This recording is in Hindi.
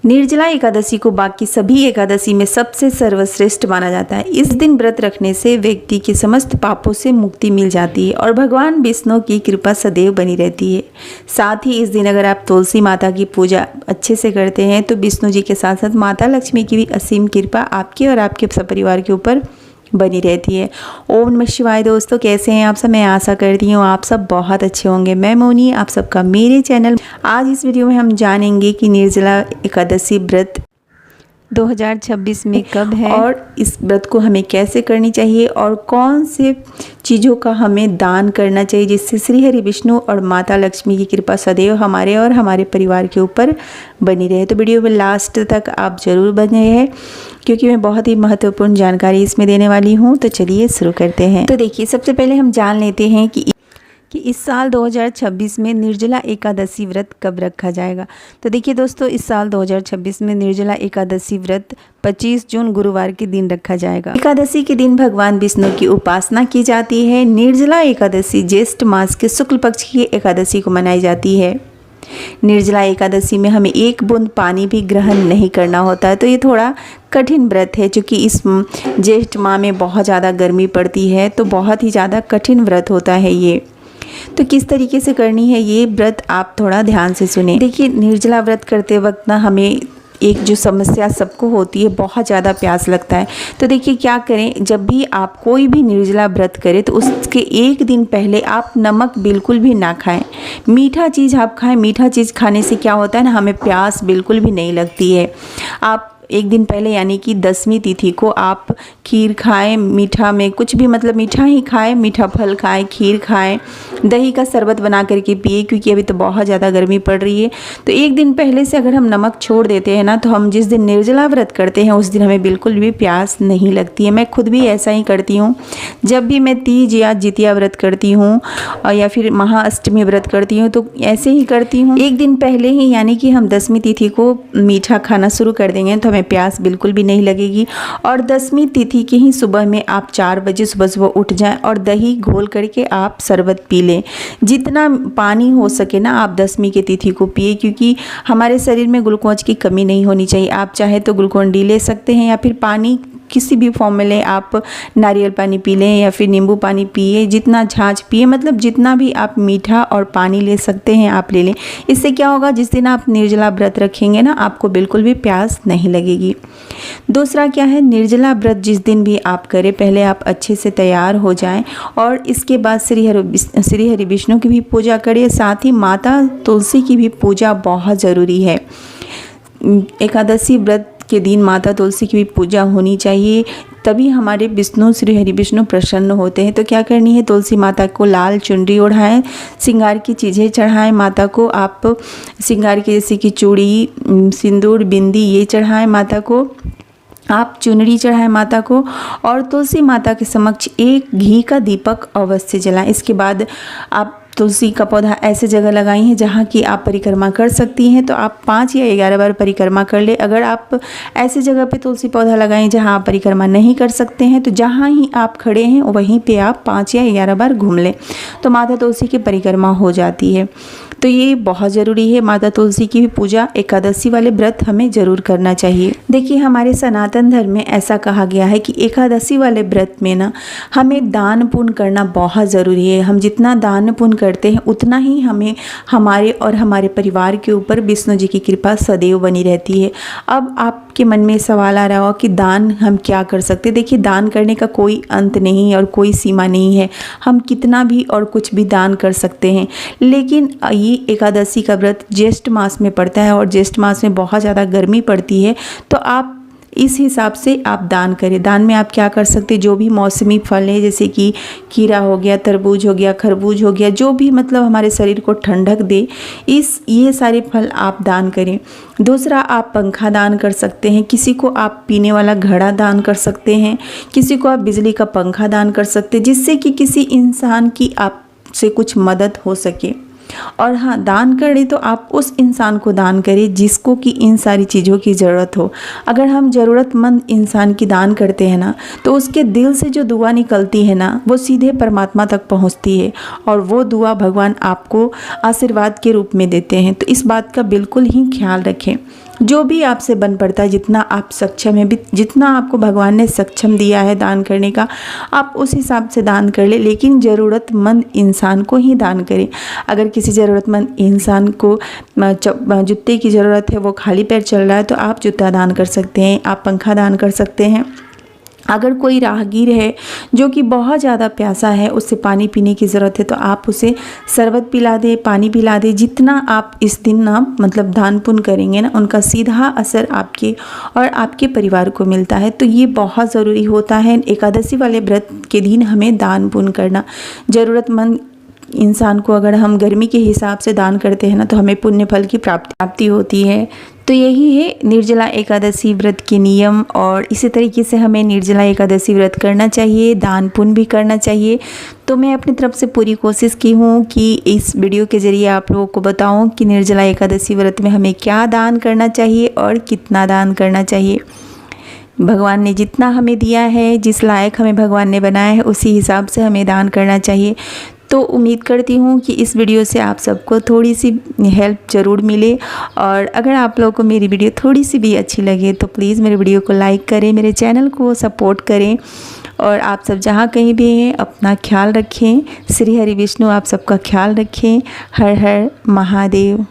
निर्जला एकादशी को बाकी सभी एकादशी में सबसे सर्वश्रेष्ठ माना जाता है। इस दिन व्रत रखने से व्यक्ति के समस्त पापों से मुक्ति मिल जाती है और भगवान विष्णु की कृपा सदैव बनी रहती है। साथ ही इस दिन अगर आप तुलसी माता की पूजा अच्छे से करते हैं तो विष्णु जी के साथ साथ माता लक्ष्मी की भी असीम कृपा आपके और आपके सपरिवार के ऊपर बनी रहती है। ओम नमः शिवाय। दोस्तों, कैसे हैं आप सब? मैं आशा करती हूँ आप सब बहुत अच्छे होंगे। मैं मोनी, आप सबका मेरे चैनल। आज इस वीडियो में हम जानेंगे कि निर्जला एकादशी व्रत 2026 में कब है और इस व्रत को हमें कैसे करनी चाहिए और कौन से चीज़ों का हमें दान करना चाहिए जिससे श्री हरि विष्णु और माता लक्ष्मी की कृपा सदैव हमारे और हमारे परिवार के ऊपर बनी रहे। तो वीडियो में लास्ट तक आप ज़रूर बने हैं क्योंकि मैं बहुत ही महत्वपूर्ण जानकारी इसमें देने वाली हूँ। तो चलिए शुरू करते हैं। तो देखिए, सबसे पहले हम जान लेते हैं कि इस साल 2026 में निर्जला एकादशी व्रत कब रखा जाएगा। तो देखिए दोस्तों, इस साल 2026 में निर्जला एकादशी व्रत 25 जून गुरुवार के दिन रखा जाएगा। एकादशी के दिन भगवान विष्णु की उपासना की जाती है। निर्जला एकादशी ज्येष्ठ मास के शुक्ल पक्ष की एकादशी को मनाई जाती है। निर्जला एकादशी में हमें एक बूंद पानी भी ग्रहण नहीं करना होता है। तो ये थोड़ा कठिन व्रत है क्योंकि इस ज्येष्ठ माह में बहुत ज़्यादा गर्मी पड़ती है, तो बहुत ही ज़्यादा कठिन व्रत होता है ये। तो किस तरीके से करनी है ये व्रत आप थोड़ा ध्यान से सुने। देखिए, निर्जला व्रत करते वक्त ना हमें एक जो समस्या सबको होती है, बहुत ज़्यादा प्यास लगता है। तो देखिए क्या करें, जब भी आप कोई भी निर्जला व्रत करें तो उसके एक दिन पहले आप नमक बिल्कुल भी ना खाएं। मीठा चीज़ आप खाएं। मीठा चीज़ खाने से क्या होता है ना, हमें प्यास बिल्कुल भी नहीं लगती है। आप एक दिन पहले यानी कि 10वीं तिथि को आप खीर खाएं। मीठा में कुछ भी, मतलब मीठा ही खाएं, मीठा फल खाएं, खीर खाएं, दही का शरबत बना करके पिए क्योंकि अभी तो बहुत ज़्यादा गर्मी पड़ रही है। तो एक दिन पहले से अगर हम नमक छोड़ देते हैं ना, तो हम जिस दिन निर्जला व्रत करते हैं उस दिन हमें बिल्कुल भी प्यास नहीं लगती है। मैं खुद भी ऐसा ही करती हूँ। जब भी मैं तीज या जितिया व्रत करती हूँ या फिर महाअष्टमी व्रत करती हूँ तो ऐसे ही करती हूँ। एक दिन पहले ही यानी कि हम 10वीं तिथि को मीठा खाना शुरू कर देंगे तो प्यास बिल्कुल भी नहीं लगेगी। और 10वीं तिथि की ही सुबह में आप 4 बजे सुबह उठ जाएं और दही घोल करके आप शरबत पी लें। जितना पानी हो सके ना आप 10वीं की तिथि को पिए क्योंकि हमारे शरीर में ग्लूकोज की कमी नहीं होनी चाहिए। आप चाहे तो ग्लूकोन डी ले सकते हैं या फिर पानी किसी भी फॉर्म में लें। आप नारियल पानी पी लें या फिर नींबू पानी पिए, जितना छाछ पिए, मतलब जितना भी आप मीठा और पानी ले सकते हैं आप ले लें। इससे क्या होगा, जिस दिन आप निर्जला व्रत रखेंगे ना आपको बिल्कुल भी प्यास नहीं लगेगी। दूसरा क्या है, निर्जला व्रत जिस दिन भी आप करें पहले आप अच्छे से तैयार हो जाएं और इसके बाद श्री हरि विष्णु की भी पूजा करें। साथ ही माता तुलसी की भी पूजा बहुत ज़रूरी है। एकादशी व्रत के दिन माता तुलसी की भी पूजा होनी चाहिए, तभी हमारे विष्णु श्री हरि विष्णु प्रसन्न होते हैं। तो क्या करनी है, तुलसी माता को लाल चुनरी ओढ़ाएं, श्रृंगार की चीज़ें चढ़ाएं माता को। आप श्रृंगार की जैसे कि चूड़ी, सिंदूर, बिंदी ये चढ़ाएं माता को। आप चुनरी चढ़ाएं माता को और तुलसी माता के समक्ष एक घी का दीपक अवश्य जलाएं। इसके बाद आप तुलसी का पौधा ऐसे जगह लगाई हैं जहाँ की आप परिक्रमा कर सकती हैं, तो आप 5 या 11 बार परिक्रमा कर ले। अगर आप ऐसी जगह पे तुलसी पौधा लगाएं जहाँ आप परिक्रमा नहीं कर सकते हैं तो जहाँ ही आप खड़े हैं वहीं पे आप 5 या 11 बार घूम लें तो माता तुलसी की परिक्रमा हो जाती है। तो ये बहुत ज़रूरी है। माता तुलसी की भी पूजा एकादशी वाले व्रत हमें ज़रूर करना चाहिए। देखिए, हमारे सनातन धर्म में ऐसा कहा गया है कि एकादशी वाले व्रत में ना हमें दान पुण्य करना बहुत ज़रूरी है। हम जितना दान पुण्य करते हैं उतना ही हमें हमारे और हमारे परिवार के ऊपर विष्णु जी की कृपा सदैव बनी रहती है। अब आपके मन में सवाल आ रहा हो कि दान हम क्या कर सकते हैं। देखिए, दान करने का कोई अंत नहीं है और कोई सीमा नहीं है। हम कितना भी और कुछ भी दान कर सकते हैं, लेकिन ये एकादशी का व्रत ज्येष्ठ मास में पड़ता है और ज्येष्ठ मास में बहुत ज़्यादा गर्मी पड़ती है। तो आप इस हिसाब से आप दान करें। दान में आप क्या कर सकते हैं, जो भी मौसमी फल है जैसे कि खीरा हो गया, तरबूज हो गया, खरबूज हो गया, जो भी मतलब हमारे शरीर को ठंडक दे, ये सारे फल आप दान करें। दूसरा, आप पंखा दान कर सकते हैं। किसी को आप पीने वाला घड़ा दान कर सकते हैं। किसी को आप बिजली का पंखा दान कर सकते हैं जिससे कि किसी इंसान की आपसे कुछ मदद हो सके। और हाँ, दान करें तो आप उस इंसान को दान करें जिसको कि इन सारी चीज़ों की ज़रूरत हो। अगर हम ज़रूरतमंद इंसान की दान करते हैं ना तो उसके दिल से जो दुआ निकलती है ना वो सीधे परमात्मा तक पहुंचती है और वो दुआ भगवान आपको आशीर्वाद के रूप में देते हैं। तो इस बात का बिल्कुल ही ख्याल रखें। जो भी आपसे बन पड़ता है, जितना आप सक्षम है, जितना आपको भगवान ने सक्षम दिया है दान करने का, आप उस हिसाब से दान कर ले, लेकिन ज़रूरतमंद इंसान को ही दान करें। अगर किसी ज़रूरतमंद इंसान को जूते की ज़रूरत है, वो खाली पैर चल रहा है, तो आप जूता दान कर सकते हैं, आप पंखा दान कर सकते हैं। अगर कोई राहगीर है जो कि बहुत ज़्यादा प्यासा है, उससे पानी पीने की ज़रूरत है, तो आप उसे शरबत पिला दें, पानी पिला दें। जितना आप इस दिन ना मतलब दान पुण्य करेंगे ना, उनका सीधा असर आपके और आपके परिवार को मिलता है। तो ये बहुत ज़रूरी होता है एकादशी वाले व्रत के दिन हमें दान पुण्य करना। ज़रूरतमंद इंसान को अगर हम गर्मी के हिसाब से दान करते हैं ना, तो हमें पुण्य फल की प्राप्ति होती है। तो यही है निर्जला एकादशी व्रत के नियम, और इसी तरीके से हमें निर्जला एकादशी व्रत करना चाहिए, दान पुण्य भी करना चाहिए। तो मैं अपनी तरफ से पूरी कोशिश की हूँ कि इस वीडियो के ज़रिए आप लोगों को बताऊँ कि निर्जला एकादशी व्रत में हमें क्या दान करना चाहिए और कितना दान करना चाहिए। भगवान ने जितना हमें दिया है, जिस लायक हमें भगवान ने बनाया है, उसी हिसाब से हमें दान करना चाहिए। तो उम्मीद करती हूँ कि इस वीडियो से आप सबको थोड़ी सी हेल्प ज़रूर मिले, और अगर आप लोगों को मेरी वीडियो थोड़ी सी भी अच्छी लगे तो प्लीज़ मेरे वीडियो को लाइक करें, मेरे चैनल को सपोर्ट करें, और आप सब जहाँ कहीं भी हैं अपना ख्याल रखें। श्री हरि विष्णु आप सबका ख्याल रखें। हर हर महादेव।